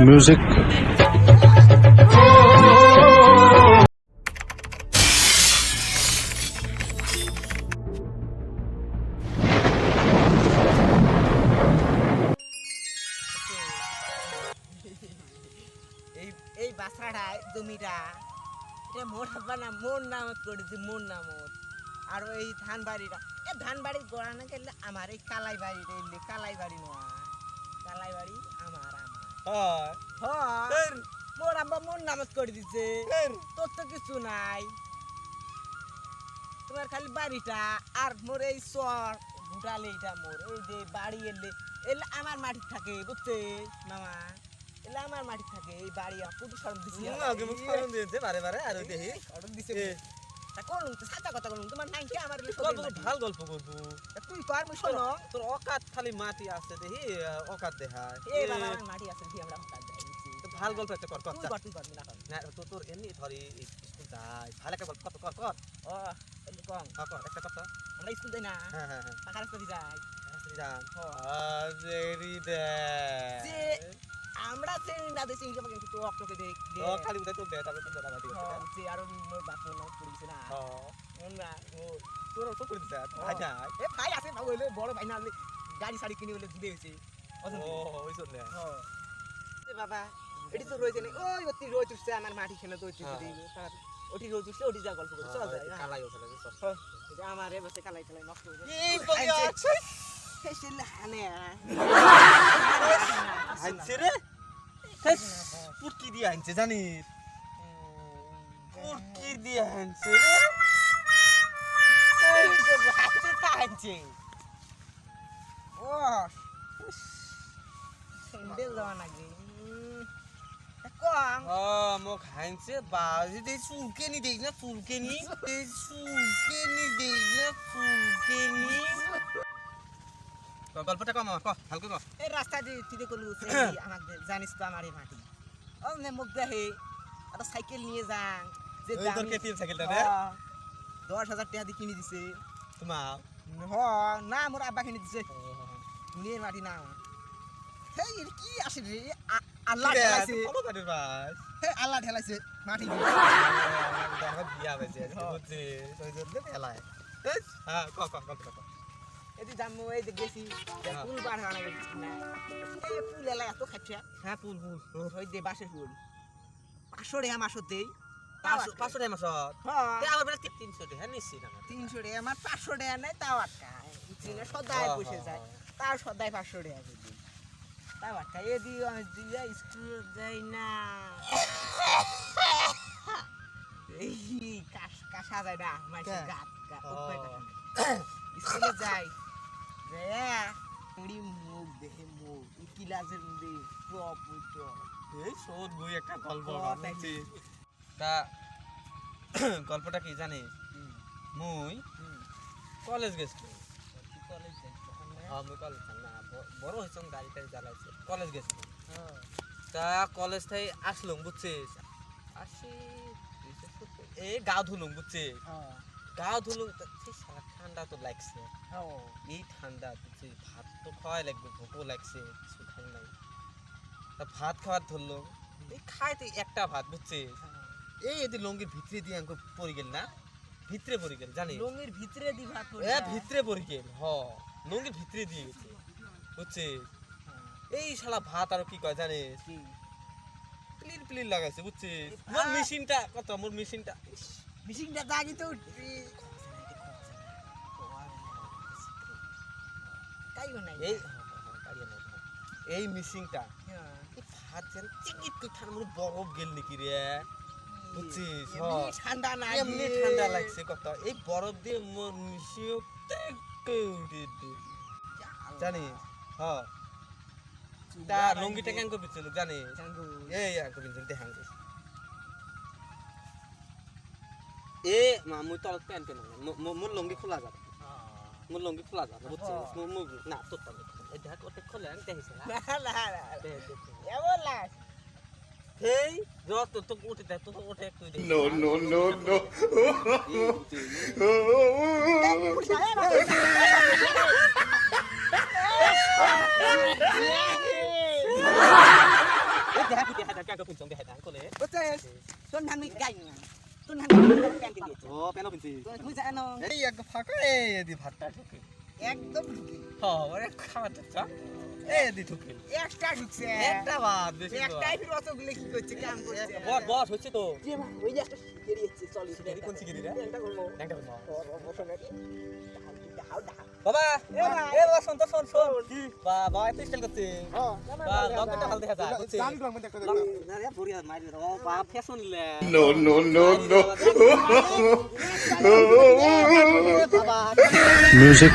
music. এই বাছাটা জমিটা এটা মোর হাব্বা না মোর নামত করেছি মোর নামত আর এই ধান বাড়িটা ধান বাড়ির গোড়া না গেলে আমার এই কালাই বাড়িটা এলে কালাই বাড়ি নয় কালাই বাড়ি আমার মোর আব্বা মোর নামত করে দিছে তোর তো কিছু নাই তোমার খালি বাড়িটা আর মোর এই চর ভুটালে এটা মোর এই যে বাড়ি এলে এলে আমার মাটি থাকে বুঝতে মামা এলে আমার মাটি থাকে এই বাড়ি কত শরম দিছি আগে মুখ শরম দিয়েছে বারে বারে আর ওই দেখি শরম দিছে তা কোন সাদা কথা বলুন তোমার নাই কি আমার গল্প ভাল গল্প করব তুই কর মুই শোনো তোর অকাত খালি মাটি আছে দেখি অকাত দেখায় এই বাবা আমার মাটি আছে কি আমরা হকাত যাই তো ভাল গল্প একটা কর কর তুই কর না কর না তো তোর এমনি ধরি স্কুল যাই ভালো একটা গল্প কর কর ও এলি কম কর একটা কথা আমরা স্কুল যাই না হ্যাঁ হ্যাঁ হ্যাঁ পাখার রাস্তা দিয়ে যাই জান আজেরি দে যে আমরা ট্রেন না দেছি ইনকে কিন্তু তো অক্টোকে দেখ ও খালি উদয় তো দে তারপর তো দাদা ঠিক আছে যে আর মোর বাপু না পড়িছে না আমরা ও তোর তো করে দিছ ভাই না এ ভাই আছে ভাই হইলে বড় ভাই না গাড়ি শাড়ি কিনে হইলে দিতে হইছে ও ওই চলে এ বাবা এটি তো রইছে না ওই অতি রই তুসছে আমার মাটি খেলে তো ওটি রই তুসছে ওটি যা গল্প করে চল যাই কালাই ওঠে এটা আমার এ বসে কালাই কালাই নষ্ট হয়ে এই বলিয়া ফেসিল হানে আনছে রে পুটকি দিয়ে আনছে জানিস পুটকি দিয়ে আনছে রে আনছে ও সেন্ডেল দেওয়া নাকি কম মোক হাইছে বাজি দে চুলকেনি দেখ না চুলকেনি দেখ না চুলকেনি গল্পটা কম ক হালকা ক এই রাস্তা দিয়ে তুই কলু আমাদের জানিস তো আমার এই মাটি ও নে মুখ দেখে একটা সাইকেল নিয়ে যান যে ওই তোর কেটিএম সাইকেলটা রে 10,000 টাকা দিয়ে কিনে দিছে তোমার হ না মোর আব্বা কিনে দিছে দুনিয়ার মাটি না হেই এর কি আসে রে আল্লাহ ঠেলাইছে কত কাটির বাস হে আল্লাহ ঠেলাইছে মাটি দেখো বিয়া হয়েছে বুঝছি ওই জন্য ঠেলায় হ্যাঁ ক গল্পটা ক এদি জামু এই যে গেছি ফুল বার হানা গেছি না এই ফুল এলা এত খাচ্ছে হ্যাঁ ফুল ওই যে বাসের ফুল 500 টাকা মাসতেই 500 টাকা মাসত হ্যাঁ তে আমার বেলা 300 টাকা নিছি না 300 টাকা আমার 500 টাকা নাই তাও আটকায় চিনে সদাই বসে যায় তার সদাই 500 টাকা দিই তাও আটকায় এদি দিয়া স্কুল যাই না এই কাশা যায় না মাইছে গাত স্কুলে যাই রে মুড়ি মুখ দেখে মুখ কিলাসের মধ্যে পুরো এই শোধ বই একটা গল্প বলছি তা গল্পটা কি জানিস মুই কলেজ গেছি কলেজ যাই আমি কলেজ না বড় হইছম গাড়ি টাড়ি চালাইছে কলেজ গেছি তা কলেজ থেকে আসলুম বুঝছিস আসি এই গা ধুলুম বুঝছিস গা ধুলুম সারা ঠান্ডা তো লাগছে এই ঠান্ডা বুঝছিস ভাত তো খাওয়াই লাগবে ভোকও লাগছে কিছু খাই নাই তা ভাত খাওয়ার ধরলো এই খাইতে একটা ভাত বুঝছিস এই এদি লঙ্গির ভিতরে দিয়ে আমাকে পড়ে গেল না ভিতরে পড়ে গেল জানি লঙ্গির ভিতরে দি ভাত এ ভিতরে পড়ে গেল লঙ্গির ভিতরে দিয়ে গেছে বুঝছিস এই শালা ভাত আর কি কয় জানিস প্লির প্লির লাগাইছে বুঝছিস মোর মেশিনটা কত মোর মেশিনটা মিশিংটা দাগি তো উঠবি কাইও নাই এই এই মিশিংটা এই ভাত যেন চিকিট করে ঠান্ডা মোর বরফ গেল নাকি রে বুঝছিস এমনি ঠান্ডা না এমনি ঠান্ডা লাগছে কত এই বরফ দিয়ে মোর মিশিও টেকে উঠে জানিস তা লঙ্গিটা কেন করবি চলো জানিস এই করবি দেখান এ মা মুই তলত প্যান্ট কেন মোর লঙ্গি খোলা যাবে মোর লঙ্গি খোলা যাবে বুঝছিস না তোর এই দেখ ওটা খোলে দেখিস না এমন লাগ হেই যত তো উঠে দেখ তো ওঠে একটু দে No, no, no, no. Pant পিনছং দেখাই দাম কলে বুঝছিস তোর নাম গাই না তোর নাম প্যান্ট দিয়েছে ও প্যান্ট পিনছি তুই জানো এই এক ফাঁকা এই দি ভাতটা ঢুকে একদম ঢুকি হ্যাঁ ওরে খাওয়া যাচ্ছে এই দি ঢুকে একটা ঢুকছে একটা ভাত বেশি একটাই ফির অতগুলো কি করছে কাম করছে বস বস হচ্ছে তো যে মা ওই যে একটা শিগগিরি হচ্ছে চল শিগগিরি, কোন শিগগিরি রে? একটা করবো একটা করবো। বসনে বাবা এ ভাই। এ বাবা শোন তো শোন শোন বাবা এত স্টাইল করছে বা লঙ্কাটা ভালো দেখা যায় বুঝছিস না রে বুড়িয়া মারি রে বাবা ফ্যাশন লে No, no, no, no. বাবা Music.